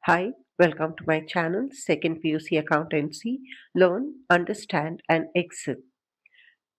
Hi, welcome to my channel, Second PUC Accountancy, Learn, Understand and Excel.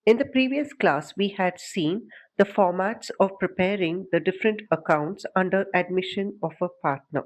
In the previous class, we had seen the formats of preparing the different accounts under admission of a partner.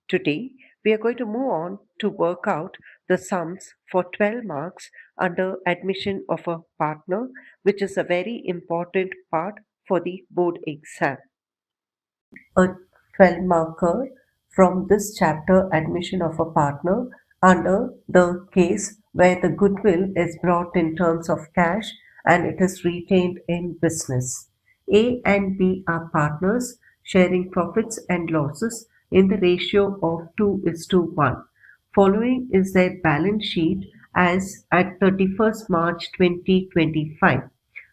Today, we are going to move on to work out the sums for 12 marks under admission of a partner, which is a very important part for the board exam. A 12 marker from this chapter, admission of a partner, under the case where the goodwill is brought in terms of cash and it is retained in business. A and B are partners sharing profits and losses in the ratio of 2:1. Following is their balance sheet as at 31st March 2025.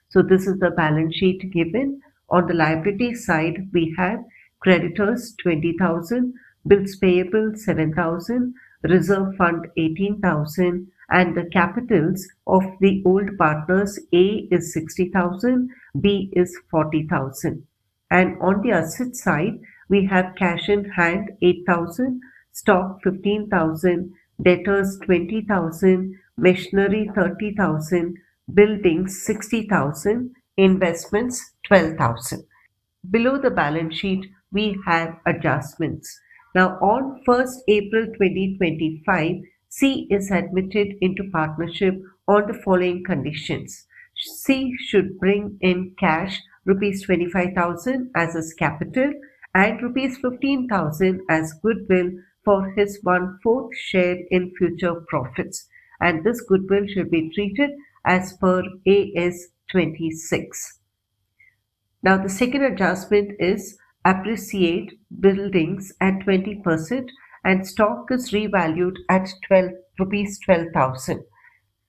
So this is the balance sheet given. On the liability side, we have creditors 20,000, bills payable 7,000, reserve fund 18,000, and the capitals of the old partners, A is 60,000, B is 40,000. And on the asset side, we have cash in hand 8,000, stock 15,000, debtors 20,000, machinery 30,000, buildings 60,000, investments 12,000. Below the balance sheet, we have adjustments. Now, on 1st April 2025, C is admitted into partnership on the following conditions. C should bring in cash rupees 25,000 as his capital and rupees 15,000 as goodwill for his 1/4 share in future profits. And this goodwill should be treated as per AS 26. Now, the second adjustment is appreciate buildings at 20% and stock is revalued at 12 rupees 12,000.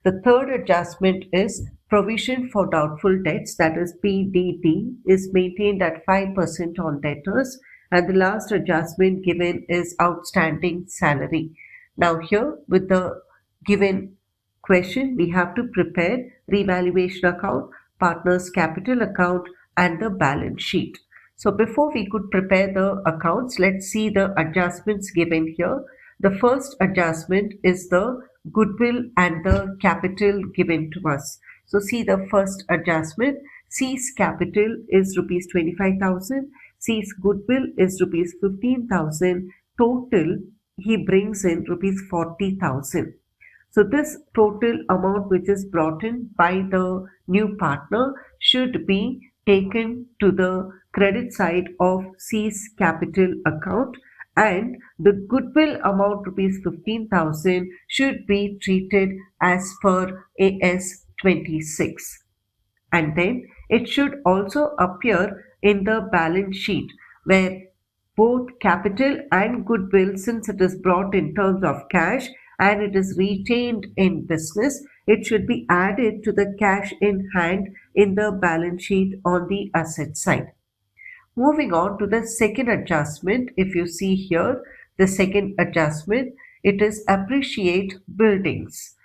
The third adjustment is provision for doubtful debts, that is PDD, is maintained at 5% on debtors, and the last adjustment given is outstanding salary. Now, here with the given question, we have to prepare revaluation account, partners capital account, and the balance sheet. So before we could prepare the accounts, let's see the adjustments given here. The first adjustment is the goodwill and the capital given to us. So see the first adjustment. C's capital is rupees 25,000. C's goodwill is rupees 15,000. Total he brings in rupees 40,000. So this total amount which is brought in by the new partner should be taken to the credit side of C's capital account, and the goodwill amount rupees 15,000 should be treated as per AS 26. And then it should also appear in the balance sheet where both capital and goodwill, since it is brought in terms of cash and it is retained in business, it should be added to the cash in hand in the balance sheet on the asset side. Moving on to the second adjustment, if you see here, the second adjustment, it is appreciate buildings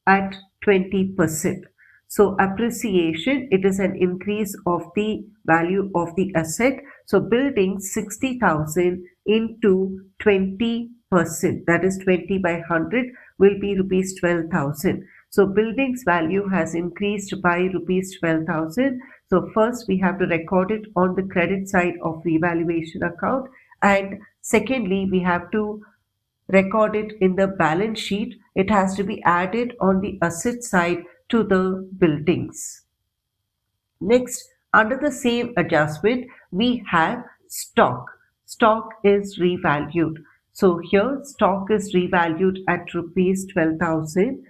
at 20%. So appreciation, it is an increase of the value of the asset. So building 60,000 into 20%, that is 20 by 100 will be rupees 12,000. So buildings value has increased by rupees 12,000. So first we have to record it on the credit side of revaluation account, and secondly we have to record it in the balance sheet. It has to be added on the asset side to the buildings. Next, under the same adjustment, we have stock. Stock is revalued. So here stock is revalued at rupees 12,000.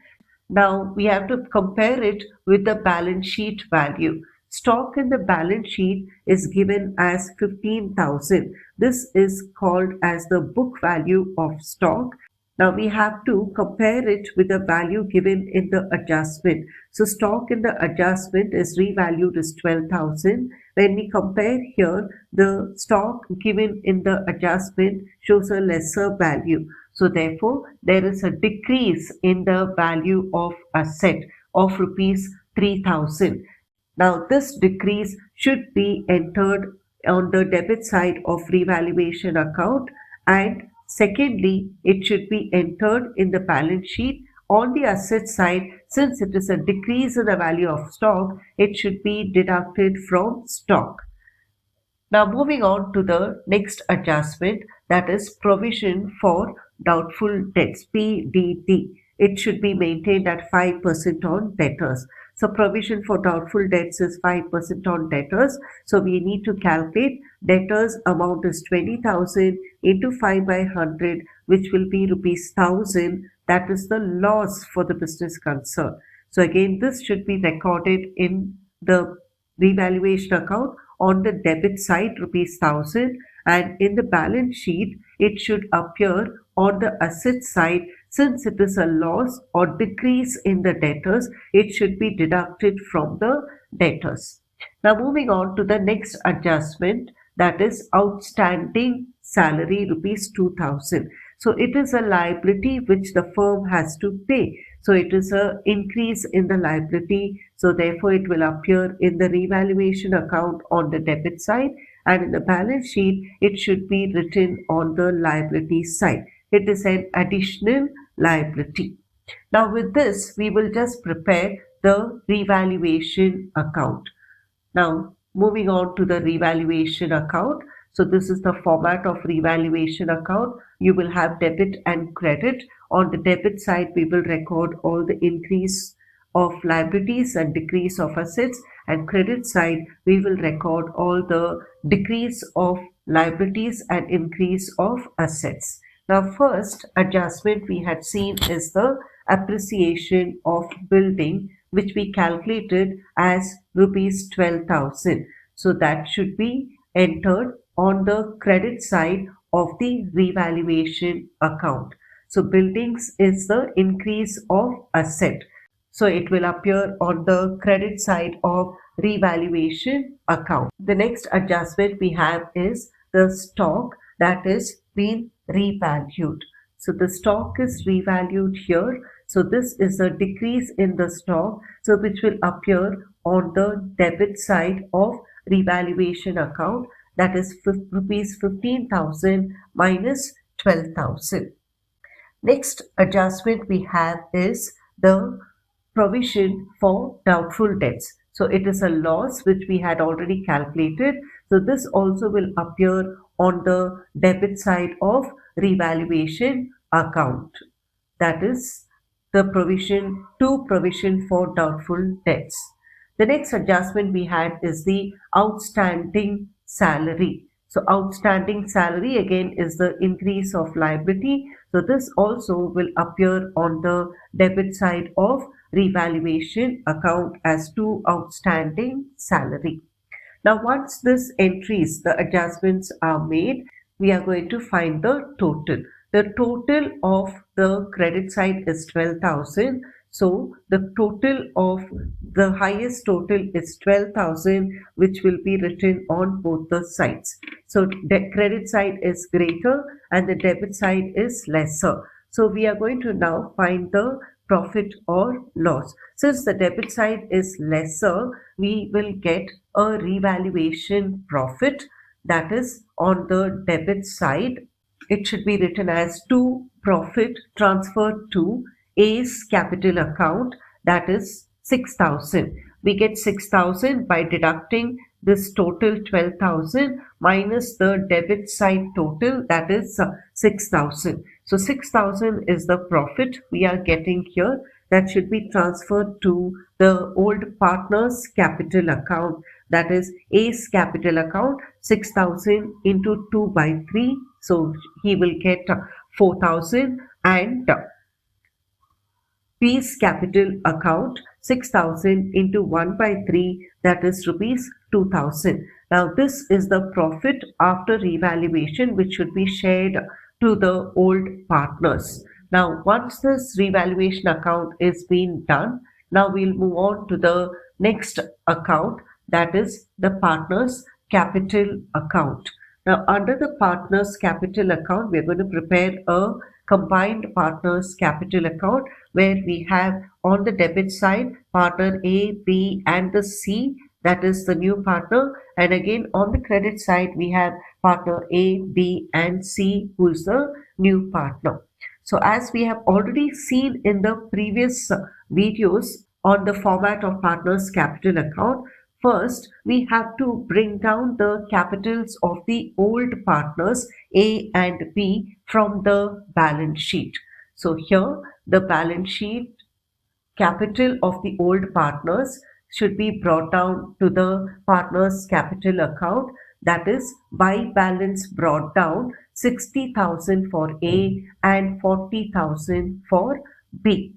Now we have to compare it with the balance sheet value. Stock in the balance sheet is given as 15,000. This is called as the book value of stock. Now we have to compare it with the value given in the adjustment. So stock in the adjustment is revalued as 12,000. When we compare here, the stock given in the adjustment shows a lesser value. So therefore, there is a decrease in the value of asset of rupees 3,000. Now this decrease should be entered on the debit side of revaluation account, and Secondly, it should be entered in the balance sheet. On the asset side, since it is a decrease in the value of stock, it should be deducted from stock. Now, moving on to the next adjustment, that is provision for doubtful debts, PDD. It should be maintained at 5% on debtors. So, provision for doubtful debts is 5% on debtors. So, we need to calculate debtors amount is 20,000 into 5 by 100, which will be rupees 1,000. That is the loss for the business concern. So, again, this should be recorded in the revaluation account on the debit side rupees 1,000, and in the balance sheet it should appear on the asset side. Since it is a loss or decrease in the debtors, it should be deducted from the debtors. Now moving on to the next adjustment, that is outstanding salary rupees 2,000. So it is a liability which the firm has to pay. So it is a increase in the liability. So therefore it will appear in the revaluation account on the debit side, and in the balance sheet it should be written on the liability side. It is an additional liability. Now with this we will just prepare the revaluation account. Now, moving on to the revaluation account. So this is the format of revaluation account. You will have debit and credit. On the debit side, we will record all the increase of liabilities and decrease of assets, and credit side, we will record all the decrease of liabilities and increase of assets. Now, first adjustment we had seen is the appreciation of building, which we calculated as rupees 12,000. So that should be entered on the credit side of the revaluation account. So buildings is the increase of asset. So it will appear on the credit side of revaluation account. The next adjustment we have is the stock that is being revalued. So the stock is revalued here. So this is a decrease in the stock, so which will appear on the debit side of revaluation account, that is rupees 15,000 minus 12,000. Next adjustment we have is the provision for doubtful debts. So it is a loss which we had already calculated. So this also will appear on the debit side of revaluation account. That is the provision for doubtful debts. The next adjustment we had is the outstanding salary. So outstanding salary again is the increase of liability. So this also will appear on the debit side of revaluation account as to outstanding salary. Now once this entries, the adjustments are made, we are going to find the total. The total of the credit side is 12,000. So the total of the highest total is 12,000, which will be written on both the sides. So the credit side is greater and the debit side is lesser. So we are going to now find the profit or loss. Since the debit side is lesser, we will get a revaluation profit, that is on the debit side. It should be written as to profit transferred to A's capital account, that is 6,000. We get 6,000 by deducting this total 12,000 minus the debit side total, that is 6,000. So 6,000 is the profit we are getting here, that should be transferred to the old partner's capital account, that is A's capital account. 6,000 into 2 by 3, so he will get 4,000, and B's capital account 6,000 into 1 by 3, that is rupees 2,000. Now this is the profit after revaluation, which should be shared to the old partners. Now once this revaluation account is being done, now we'll move on to the next account, that is the partners capital account. Now under the partners capital account, we are going to prepare a combined partners capital account, where we have on the debit side partner A, B and the C, that is the new partner, and again on the credit side we have partner A, B and C, who is the new partner. So as we have already seen in the previous videos on the format of partners capital account, first we have to bring down the capitals of the old partners A and B from the balance sheet. So here the balance sheet capital of the old partners should be brought down to the partners capital account, that is by balance brought down 60,000 for A and 40,000 for B.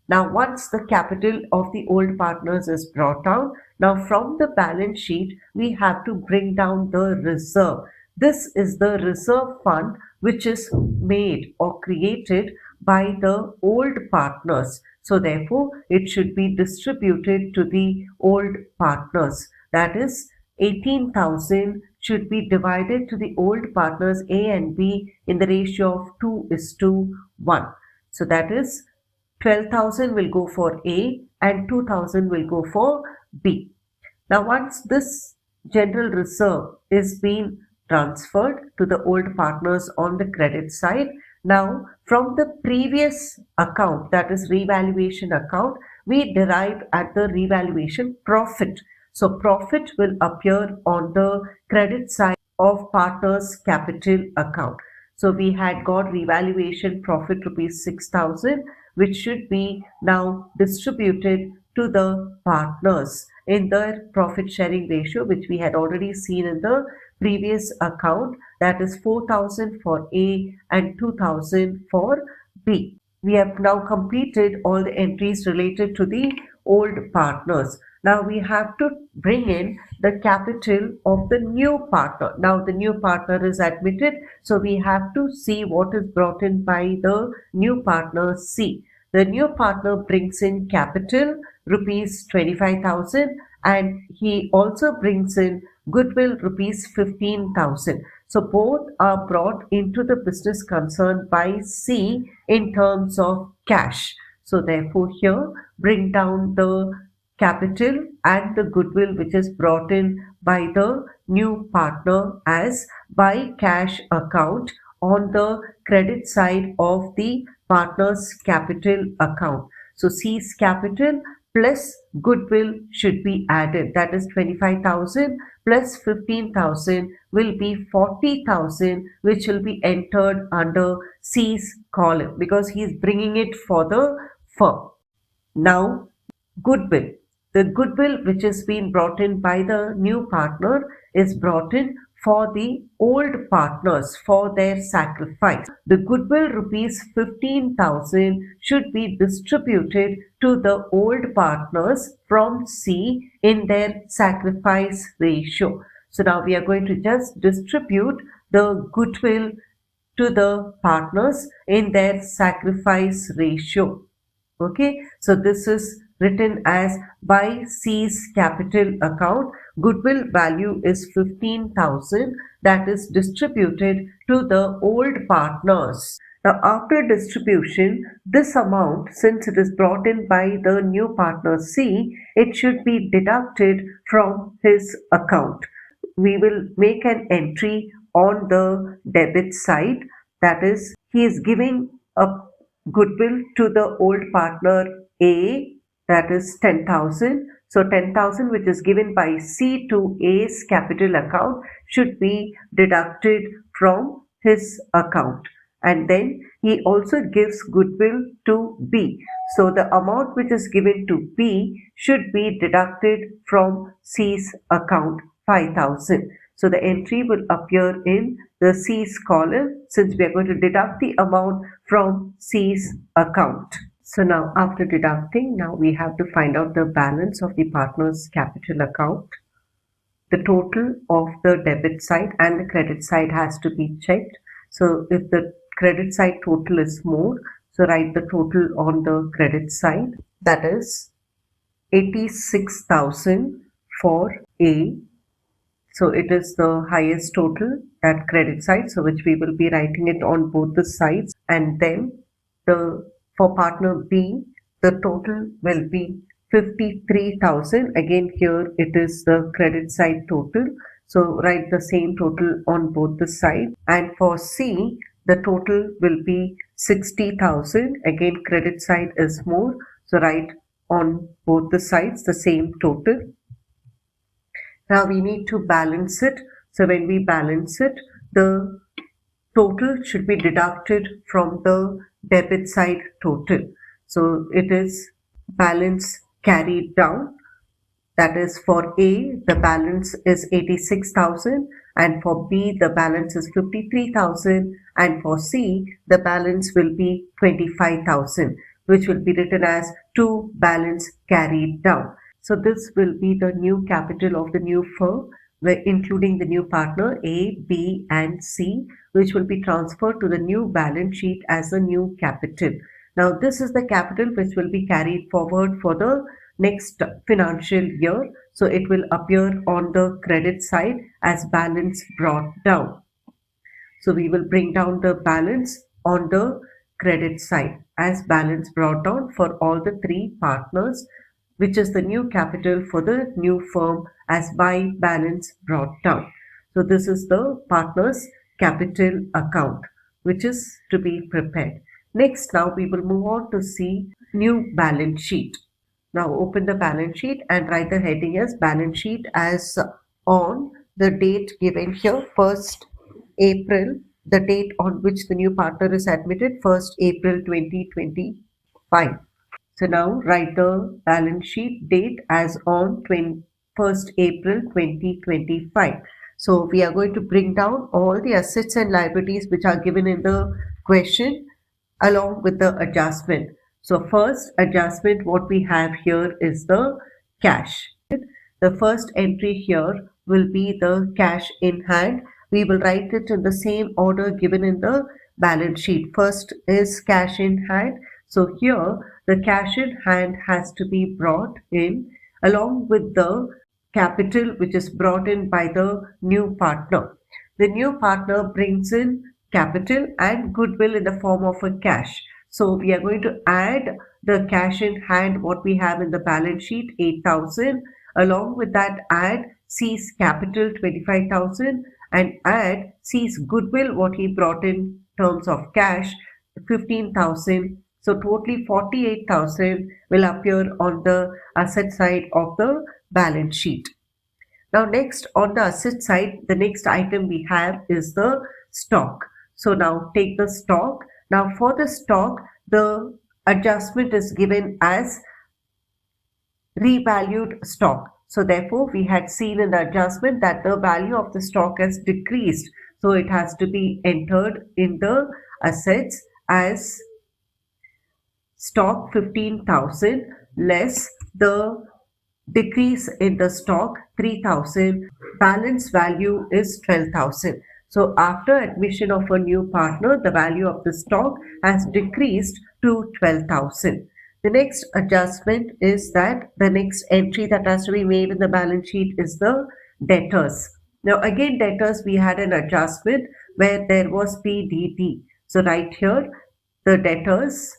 Now, once the capital of the old partners is brought down, now from the balance sheet, we have to bring down the reserve. This is the reserve fund which is made or created by the old partners. So, therefore, it should be distributed to the old partners. That is, 18,000 should be divided to the old partners A and B in the ratio of 2:1. So, that is 12,000 will go for A and 2,000 will go for B. Now, once this general reserve is being transferred to the old partners on the credit side, now from the previous account, that is revaluation account, we derive at the revaluation profit. So, profit will appear on the credit side of partners capital account. So, we had got revaluation profit rupees 6,000, which should be now distributed to the partners in their profit sharing ratio, which we had already seen in the previous account, that is 4,000 for A and 2,000 for B. We have now completed all the entries related to the old partners. Now we have to bring in the capital of the new partner. Now the new partner is admitted, so we have to see what is brought in by the new partner C. The new partner brings in capital rupees 25,000 and he also brings in goodwill rupees 15,000. So both are brought into the business concern by C in terms of cash. So therefore here bring down the capital and the goodwill which is brought in by the new partner as by cash account on the credit side of the partner's capital account. So C's capital plus goodwill should be added. That is 25,000 plus 15,000 will be 40,000, which will be entered under C's column because he is bringing it for the firm. Now, goodwill. The goodwill which has been brought in by the new partner is brought in for the old partners for their sacrifice. The goodwill rupees 15,000 should be distributed to the old partners from C in their sacrifice ratio. So now we are going to just distribute the goodwill to the partners in their sacrifice ratio. Okay, so this is written as by C's capital account. Goodwill value is 15,000, that is distributed to the old partners. Now after distribution, this amount, since it is brought in by the new partner C, it should be deducted from his account. We will make an entry on the debit side, that is he is giving a goodwill to the old partner A, that is 10,000. So 10,000 which is given by C to A's capital account should be deducted from his account. And then he also gives goodwill to B. So the amount which is given to B should be deducted from C's account, 5,000. So the entry will appear in the C's column since we are going to deduct the amount from C's account. So now after deducting, now we have to find out the balance of the partner's capital account. The total of the debit side and the credit side has to be checked. So if the credit side total is more, so write the total on the credit side, that is 86,000 for A. So it is the highest total, that credit side, so which we will be writing it on both the sides. And then for partner B, the total will be 53,000. Again here it is the credit side total. So write the same total on both the sides. And for C, the total will be 60,000. Again, credit side is more, so write on both the sides the same total. Now we need to balance it. So when we balance it, the total should be deducted from the debit side total. So it is balance carried down. That is, for A, the balance is 86,000, and for B, the balance is 53,000, and for C, the balance will be 25,000, which will be written as to balance carried down. So this will be the new capital of the new firm, where including the new partner A, B, and C, which will be transferred to the new balance sheet as a new capital. Now this is the capital which will be carried forward for the next financial year. So it will appear on the credit side as balance brought down. So we will bring down the balance on the credit side as balance brought down for all the three partners, which is the new capital for the new firm as by balance brought down. So this is the partners capital account which is to be prepared. Next, now we will move on to see new balance sheet. Now open the balance sheet and write the heading as balance sheet as on the date given here, 1st April, the date on which the new partner is admitted, 1st April 2025. So now write the balance sheet date as on 1st April 2025. So we are going to bring down all the assets and liabilities which are given in the question along with the adjustment. So first adjustment what we have here is the cash. The first entry here will be the cash in hand. We will write it in the same order given in the balance sheet. First is cash in hand. So here the cash in hand has to be brought in along with the capital which is brought in by the new partner. The new partner brings in capital and goodwill in the form of a cash. So we are going to add the cash in hand what we have in the balance sheet, 8,000. Along with that, add C's capital, 25,000, and add C's goodwill what he brought in terms of cash, 15,000. So totally 48,000 will appear on the asset side of the balance sheet. Now next on the asset side, the next item we have is the stock. So now take the stock. Now for the stock, the adjustment is given as revalued stock. So therefore we had seen in the adjustment that the value of the stock has decreased. So it has to be entered in the assets as stock 15,000 less the decrease in the stock 3,000. Balance value is 12,000. So after admission of a new partner, the value of the stock has decreased to 12,000. The next adjustment is that the next entry that has to be made in the balance sheet is the debtors. Now again debtors we had an adjustment where there was PDD. So right here the debtors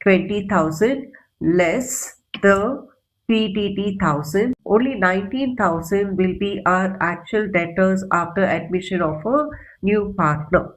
20,000 less the PDD 1,000. Only 19,000 will be our actual debtors after admission of a new partner.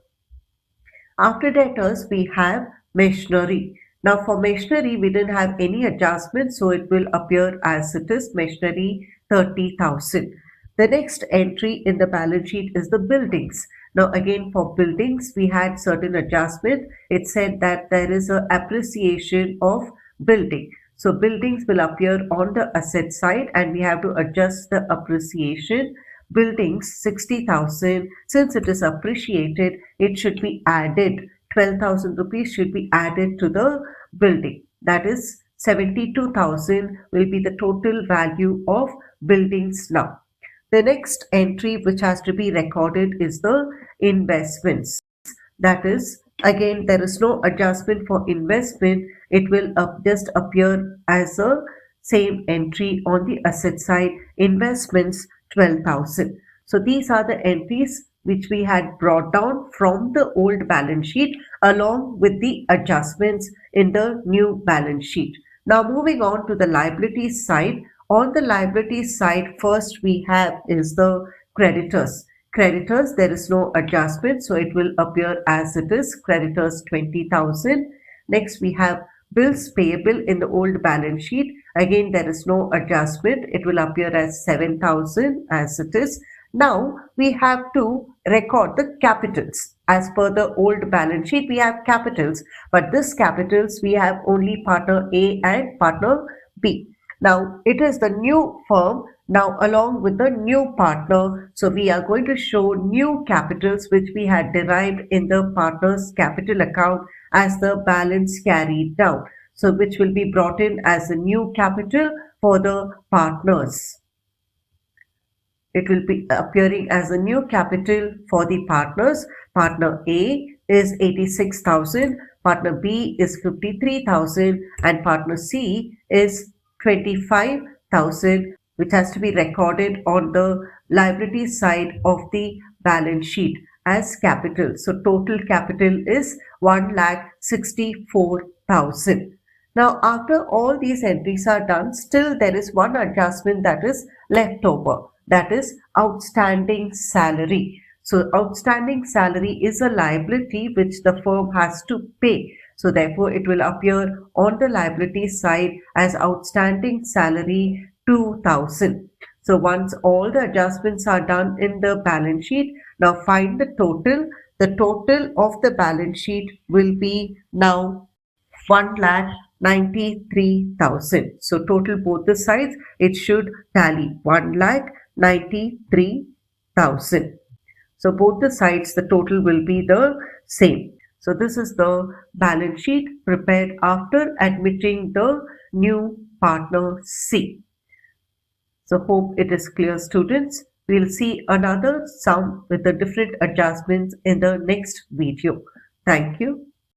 After debtors, we have machinery. Now for machinery, we didn't have any adjustment, so it will appear as it is, machinery 30,000. The next entry in the balance sheet is the buildings. Now again for buildings, we had certain adjustment. It said that there is an appreciation of building. So buildings will appear on the asset side and we have to adjust the appreciation. Buildings 60,000, since it is appreciated, it should be added. 12,000 rupees should be added to the building. That is 72,000 will be the total value of buildings now. The next entry which has to be recorded is the investments. That is, again, there is no adjustment for investment. It will just appear as a same entry on the asset side. Investments 12,000. So these are the entries which we had brought down from the old balance sheet along with the adjustments in the new balance sheet. Now moving on to the liabilities side. On the liabilities side, first we have is the creditors. Creditors, there is no adjustment, so it will appear as it is, creditors 20,000. Next, we have bills payable in the old balance sheet. Again, there is no adjustment. It will appear as 7,000 as it is. Now, we have to record the capitals. As per the old balance sheet, we have capitals, but this capitals, we have only partner A and partner B. Now, it is the new firm now along with the new partner. So, we are going to show new capitals which we had derived in the partner's capital account as the balance carried down. So, which will be brought in as a new capital for the partners. It will be appearing as a new capital for the partners. Partner A is 86,000, partner B is 53,000, and partner C is 25,000, which has to be recorded on the liability side of the balance sheet as capital. So total capital is 1,64,000. Now, after all these entries are done, still there is one adjustment that is left over, that is outstanding salary. So, outstanding salary is a liability which the firm has to pay. So, therefore, it will appear on the liability side as outstanding salary 2,000. So, once all the adjustments are done in the balance sheet, now find the total. The total of the balance sheet will be now 1,93,000. So total both the sides, it should tally 1,93,000. So both the sides, the total will be the same. So this is the balance sheet prepared after admitting the new partner C. So hope it is clear, students. We'll see another sum with the different adjustments in the next video. Thank you.